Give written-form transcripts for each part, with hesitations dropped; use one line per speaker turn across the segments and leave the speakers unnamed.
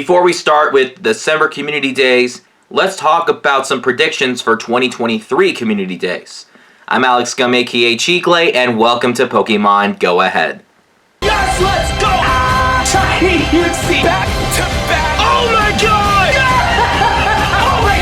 Before we start with December Community Days, let's talk about some predictions for 2023 Community Days. I'm Alex Gum, aka Cheeklay, and welcome to Pokemon Go Ahead.
Yes, let's go! Tiny Uxie! Back to back! Oh my god! Oh my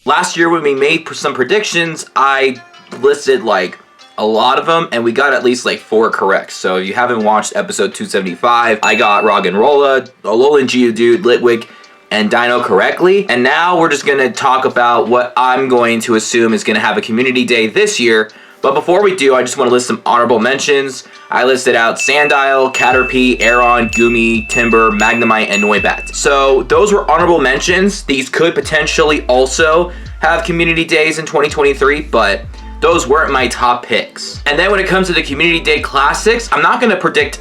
god!
Last year when we made some predictions, I listed like a lot of them, and we got at least like 4 correct. So if you haven't watched episode 275, I got Roggenrola, Alolan Geodude, Litwick, and Dino correctly. And now we're just gonna talk about what I'm going to assume is gonna have a community day this year. But before we do, I just want to list some honorable mentions. I listed out Sandile, Caterpie, Aeron, Goomy, Timber, Magnemite, and Noibat. So those were honorable mentions. These could potentially also have community days in 2023, but those weren't my top picks. And then when it comes to the Community Day Classics, I'm not gonna predict,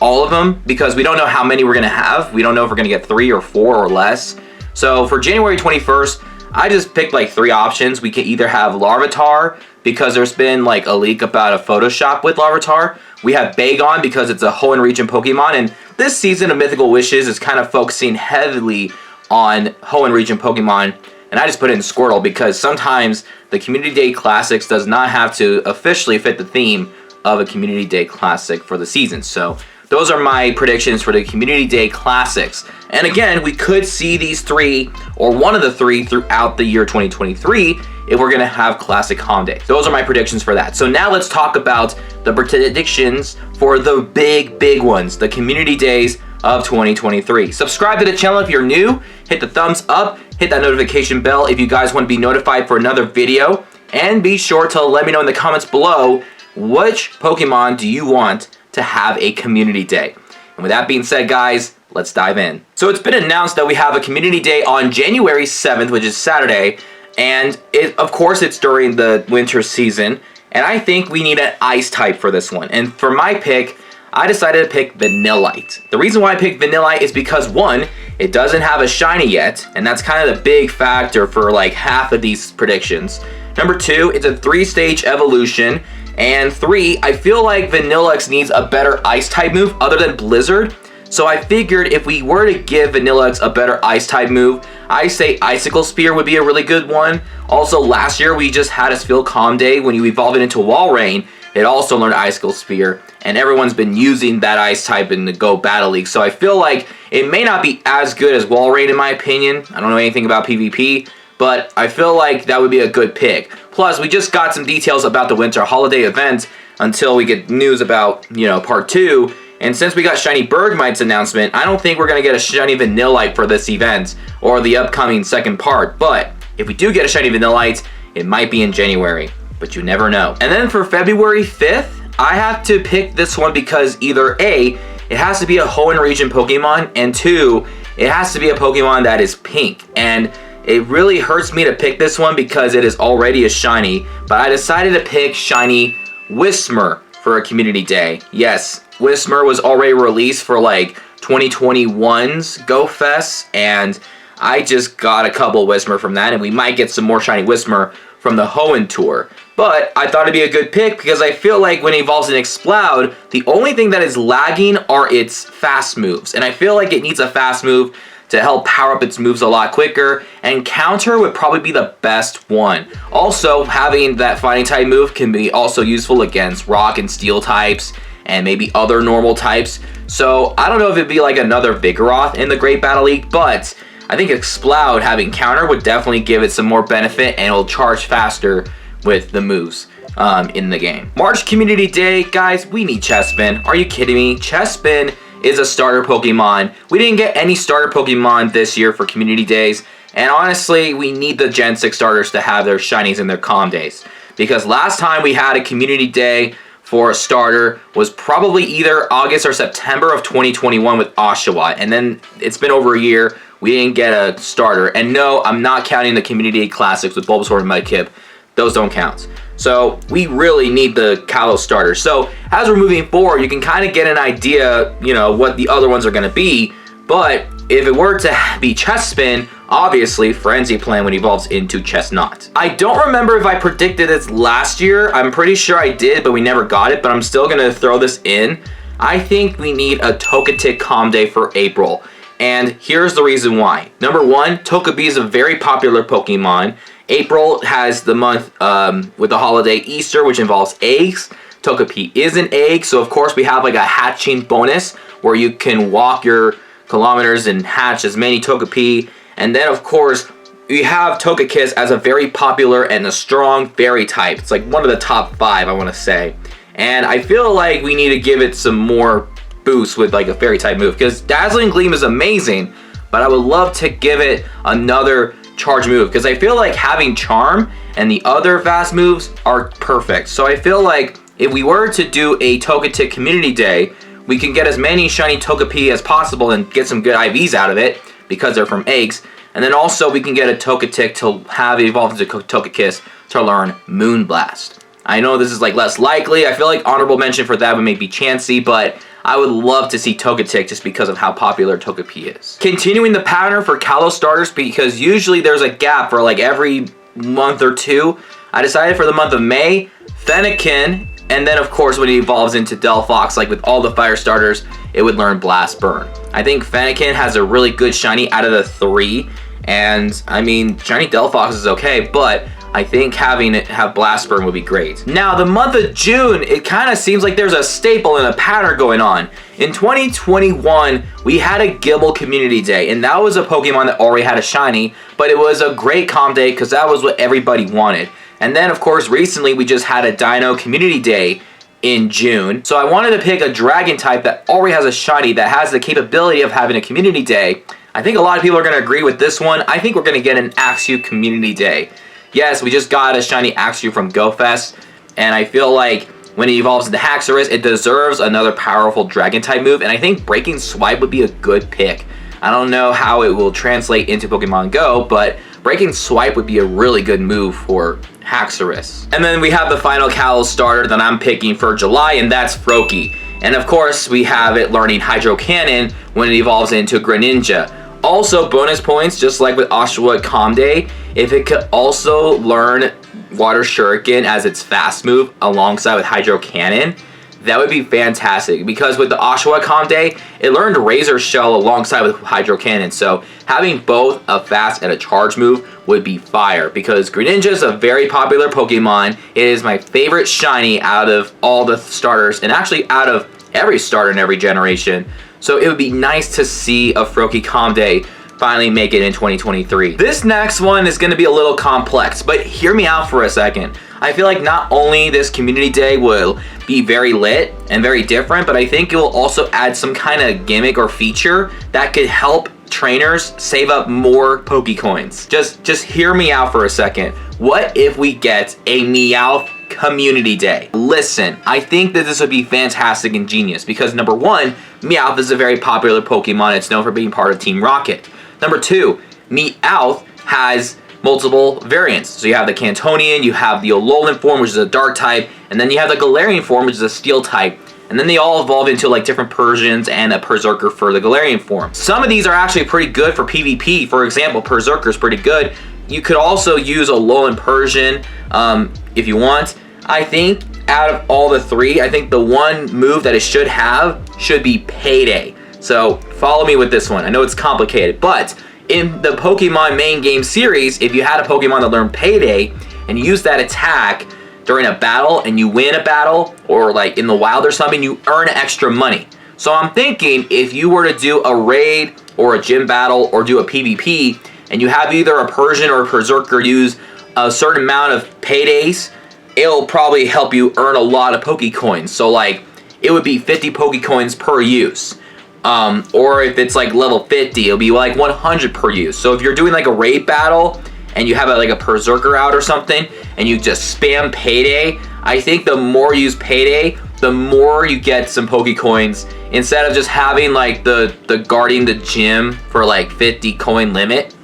all of them because we don't know how many we're gonna have. We don't know if we're gonna get 3 or 4 or less. So for January 21st, I just picked like 3 options. We can either have Larvitar because there's been like a leak about a Photoshop with Larvitar. We have Bagon because it's a Hoenn region Pokemon, and this season of Mythical Wishes is kind of focusing heavily on Hoenn region Pokemon. And I just put it in Squirtle because sometimes the Community Day Classics does not have to officially fit the theme of a Community Day Classic for the season. So those are my predictions for the Community Day Classics. And again, we could see these 3 or one of the 3 throughout the year 2023 if we're going to have Classic Home Day. Those are my predictions for that. So now let's talk about the predictions for the big ones, the Community Days of 2023. Subscribe to the channel if you're new, hit the thumbs up, hit that notification bell if you guys want to be notified for another video, and be sure to let me know in the comments below which Pokemon do you want to have a community day. And with that being said, guys, let's dive in. So it's been announced that we have a community day on January 7th, which is Saturday, and of course it's during the winter season, and I think we need an ice type for this one. And for my pick, I decided to pick Vanillite. The reason why I picked Vanillite is because 1, it doesn't have a shiny yet, and that's kind of the big factor for like half of these predictions. Number 2, it's a 3-stage evolution, and 3, I feel like Vanillite needs a better ice type move other than Blizzard. So I figured if we were to give Vanillite a better ice type move, I say Icicle Spear would be a really good one. Also, last year we just had a Field Calm Day when you evolve it into Walrein. It also learned Icicle Spear, and everyone's been using that ice type in the Go Battle League. So I feel like it may not be as good as Walrein in my opinion. I don't know anything about PvP, but I feel like that would be a good pick. Plus, we just got some details about the Winter Holiday event until we get news about, part 2. And since we got Shiny Bergmite's announcement, I don't think we're going to get a Shiny Vanillite for this event or the upcoming second part. But if we do get a Shiny Vanillite, it might be in January. But you never know. And then for February 5th, I have to pick this one because either A, it has to be a Hoenn region Pokemon, and 2, it has to be a Pokemon that is pink. And it really hurts me to pick this one because it is already a shiny, but I decided to pick Shiny Whismur for a community day. Yes, Whismur was already released for like 2021's Go Fest, and I just got a couple Whismur from that, and we might get some more Shiny Whismur from the Hoenn Tour. But I thought it'd be a good pick because I feel like when it evolves in Exploud, the only thing that is lagging are its fast moves. And I feel like it needs a fast move to help power up its moves a lot quicker, and Counter would probably be the best one. Also, having that Fighting type move can be also useful against Rock and Steel types and maybe other normal types. So I don't know if it'd be like another Vigoroth in the Great Battle League, but I think Exploud having Counter would definitely give it some more benefit, and it'll charge faster with the moves in the game. March Community Day, guys, we need Chespin. Are you kidding me? Chespin is a starter Pokemon. We didn't get any starter Pokemon this year for Community Days, and honestly, we need the Gen 6 starters to have their shinies in their Calm Days. Because last time we had a Community Day for a starter was probably either August or September of 2021 with Oshawott, and then it's been over a year. We didn't get a starter, and no, I'm not counting the Community Day Classics with Bulbasaur and Mudkip. Those don't count. So we really need the Kalos starter. So as we're moving forward, you can kind of get an idea, what the other ones are going to be. But if it were to be Chespin, obviously Frenzy Plant when it evolves into Chestnut. I don't remember if I predicted this last year. I'm pretty sure I did, but we never got it, but I'm still gonna throw this in. I think we need a Togetic Calm Day for April. And here's the reason why. Number one, Togepi is a very popular Pokemon. April has the month with the holiday Easter, which involves eggs. Togepi is an egg, so of course we have like a hatching bonus where you can walk your kilometers and hatch as many Togepi. And then of course we have Togekiss as a very popular and a strong fairy type. It's like one of the top 5, I want to say. And I feel like we need to give it some more boost with like a fairy type move, because Dazzling Gleam is amazing, but I would love to give it another charge move, because I feel like having Charm and the other fast moves are perfect. So I feel like if we were to do a Togetic Community Day, we can get as many shiny Togepi as possible and get some good IVs out of it because they're from eggs. And then also we can get a Togetic to have it evolve into Togekiss to learn Moonblast. I know this is like less likely. I feel like honorable mention for that would maybe Chansey, but I would love to see Togetic just because of how popular Togepi is. Continuing the pattern for Kalos starters, because usually there's a gap for like every month or two. I decided for the month of May, Fennekin, and then of course when it evolves into Delphox, like with all the fire starters, it would learn Blast Burn. I think Fennekin has a really good shiny out of the 3, and I mean, shiny Delphox is okay, but I think having it have Blast Burn would be great. Now, the month of June, it kind of seems like there's a staple and a pattern going on. In 2021, we had a Gible Community Day, and that was a Pokemon that already had a shiny, but it was a great Calm Day because that was what everybody wanted. And then, of course, recently we just had a Dino Community Day in June. So I wanted to pick a Dragon type that already has a shiny that has the capability of having a Community Day. I think a lot of people are going to agree with this one. I think we're going to get an Axew Community Day. Yes, we just got a shiny Axew from GoFest, and I feel like when it evolves into Haxorus, it deserves another powerful Dragon-type move, and I think Breaking Swipe would be a good pick. I don't know how it will translate into Pokemon Go, but Breaking Swipe would be a really good move for Haxorus. And then we have the final Kalos starter that I'm picking for July, and that's Froakie. And of course, we have it learning Hydro Cannon when it evolves into Greninja. Also, bonus points, just like with Oshawott Calm Day, if it could also learn Water Shuriken as its fast move alongside with Hydro Cannon, that would be fantastic. Because with the Oshawott Calm Day, it learned Razor Shell alongside with Hydro Cannon. So having both a fast and a charge move would be fire. Because Greninja is a very popular Pokemon. It is my favorite shiny out of all the starters, and actually out of every starter in every generation. So it would be nice to see a Froakie Calm Day finally make it in 2023. This next one is going to be a little complex, but hear me out for a second. I feel like not only this Community Day will be very lit and very different, but I think it will also add some kind of gimmick or feature that could help trainers save up more Pokecoins. Just hear me out for a second. What if we get a Meowth Community Day? Listen, I think that this would be fantastic and genius because number one, Meowth is a very popular Pokemon. It's known for being part of Team Rocket. Number two, Meowth has multiple variants. So you have the Cantonian, you have the Alolan form, which is a dark type, and then you have the Galarian form, which is a steel type. And then they all evolve into like different Persians and a Berserker for the Galarian form. Some of these are actually pretty good for PvP. For example, Berserker is pretty good. You could also use Alolan Persian if you want. I think out of all the 3, I think the one move that it should have should be Payday. So follow me with this one. I know it's complicated, but in the Pokemon main game series, if you had a Pokemon that learned Payday and you use that attack during a battle and you win a battle or like in the wild or something, you earn extra money. So I'm thinking if you were to do a raid or a gym battle or do a PvP and you have either a Persian or a Berserker use a certain amount of Paydays, it'll probably help you earn a lot of Pokecoins. So like it would be 50 Pokecoins per use. Or if it's like level 50, it'll be like 100 per use. So if you're doing like a raid battle and you have like a Berserker out or something and you just spam Payday, I think the more you use Payday, the more you get some Pokecoins instead of just having like the guarding the gym for like 50 coin limit.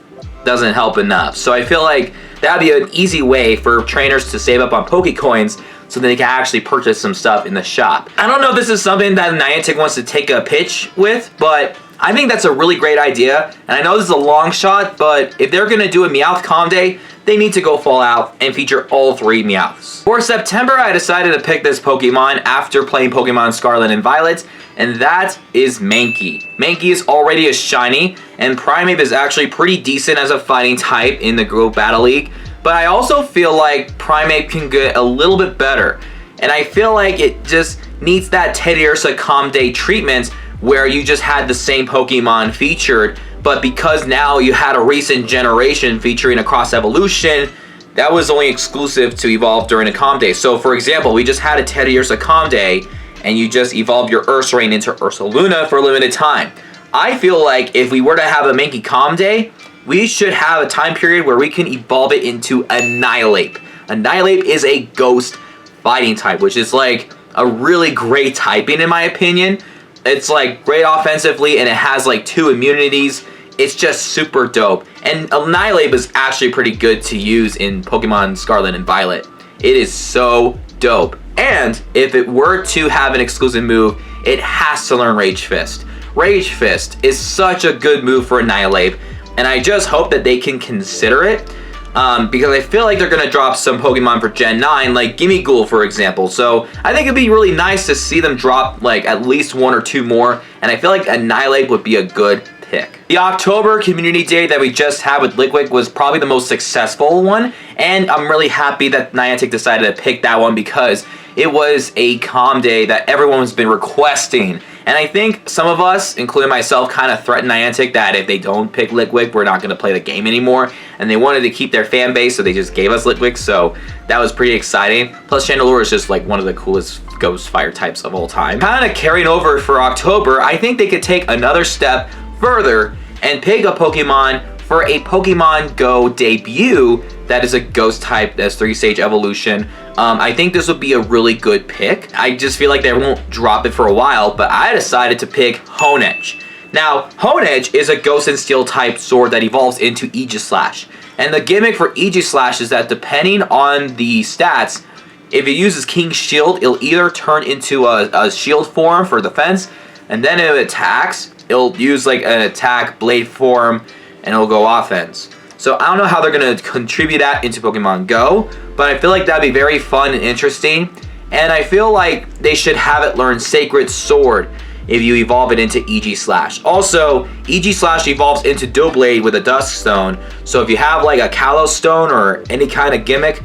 Doesn't help enough. So I feel like that'd be an easy way for trainers to save up on Pokecoins so that they can actually purchase some stuff in the shop. I don't know if this is something that Niantic wants to take a pitch with, but I think that's a really great idea. And I know this is a long shot, but if they're going to do a Meowth Calm Day, they need to go full out and feature all 3 Meowths. For September, I decided to pick this Pokemon after playing Pokemon Scarlet and Violet, and that is Mankey. Mankey is already a shiny, and Primeape is actually pretty decent as a fighting type in the Go Battle League, but I also feel like Primeape can get a little bit better, and I feel like it just needs that Teddiursa Calm Day treatment where you just had the same Pokemon featured, but because now you had a recent generation featuring a cross evolution, that was only exclusive to evolve during a Calm Day. So for example, we just had a Teddiursa Calm Day, and you just evolved your Ursaring into Ursaluna for a limited time. I feel like if we were to have a Mankey Calm Day, we should have a time period where we can evolve it into Annihilape. Annihilape is a ghost fighting type, which is like a really great typing in my opinion. It's like great offensively, and it has like 2 immunities. It's just super dope. And Annihilape is actually pretty good to use in Pokemon Scarlet and Violet. It is so dope. And if it were to have an exclusive move, it has to learn Rage Fist. Rage Fist is such a good move for Annihilape, and I just hope that they can consider it, because I feel like they're going to drop some Pokemon for Gen 9, like Gimmighoul, for example. So I think it'd be really nice to see them drop like at least 1 or 2 more, and I feel like Annihilape would be a good pick. The October Community Day that we just had with Litwick was probably the most successful one, and I'm really happy that Niantic decided to pick that one because it was a Calm Day that everyone's been requesting. And I think some of us, including myself, kind of threatened Niantic that if they don't pick Litwick, we're not going to play the game anymore. And they wanted to keep their fan base, so they just gave us Litwick, so that was pretty exciting. Plus, Chandelure is just like one of the coolest ghost fire types of all time. Kind of carrying over for October, I think they could take another step further and pick a Pokemon for a Pokemon Go debut that is a ghost type that's 3-stage evolution. I think this would be a really good pick. I just feel like they won't drop it for a while, but I decided to pick Honedge. Now, Honedge is a Ghost and Steel type sword that evolves into Aegislash. And the gimmick for Aegislash is that depending on the stats, if it uses King's Shield, it'll either turn into a shield form for defense, and then if it attacks, it'll use like an attack blade form, and it'll go offense. So I don't know how they're going to contribute that into Pokemon Go, but I feel like that'd be very fun and interesting. And I feel like they should have it learn Sacred Sword if you evolve it into Aegislash. Also, Aegislash evolves into Doublade with a Dusk Stone. So if you have like a Kalos Stone or any kind of gimmick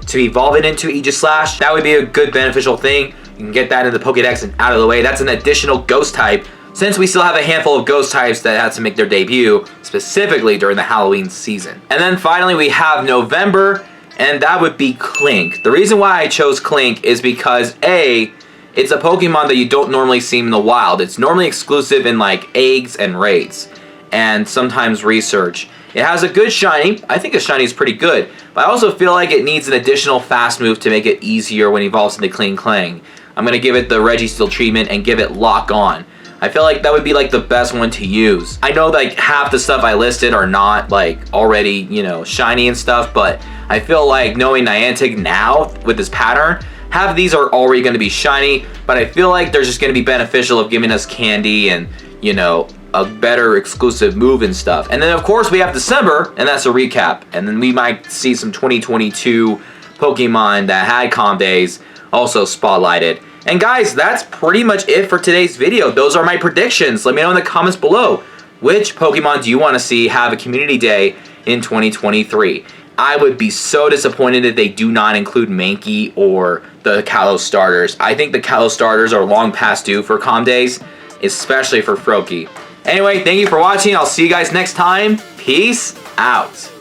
to evolve it into Aegislash, that would be a good beneficial thing. You can get that in the Pokédex and out of the way. That's an additional ghost type, since we still have a handful of ghost types that had to make their debut, specifically during the Halloween season. And then finally we have November, and that would be Klink. The reason why I chose Klink is because A, it's a Pokemon that you don't normally see in the wild. It's normally exclusive in like eggs and raids, and sometimes research. It has a good shiny. I think a shiny is pretty good, but I also feel like it needs an additional fast move to make it easier when it evolves into Kling Clang. I'm going to give it the Registeel treatment and give it Lock On. I feel like that would be like the best one to use. I know like half the stuff I listed are not like already, you know, shiny and stuff, but I feel like knowing Niantic now with this pattern, half of these are already going to be shiny, but I feel like they're just going to be beneficial of giving us candy and, you know, a better exclusive move and stuff. And then of course we have December, and that's a recap. And then we might see some 2022 Pokemon that had Calm Days also spotlighted. And guys, that's pretty much it for today's video. Those are my predictions. Let me know in the comments below, which Pokemon do you want to see have a community day in 2023? I would be so disappointed if they do not include Mankey or the Kalos starters. I think the Kalos starters are long past due for Calm Days, especially for Froakie. Anyway, thank you for watching. I'll see you guys next time. Peace out.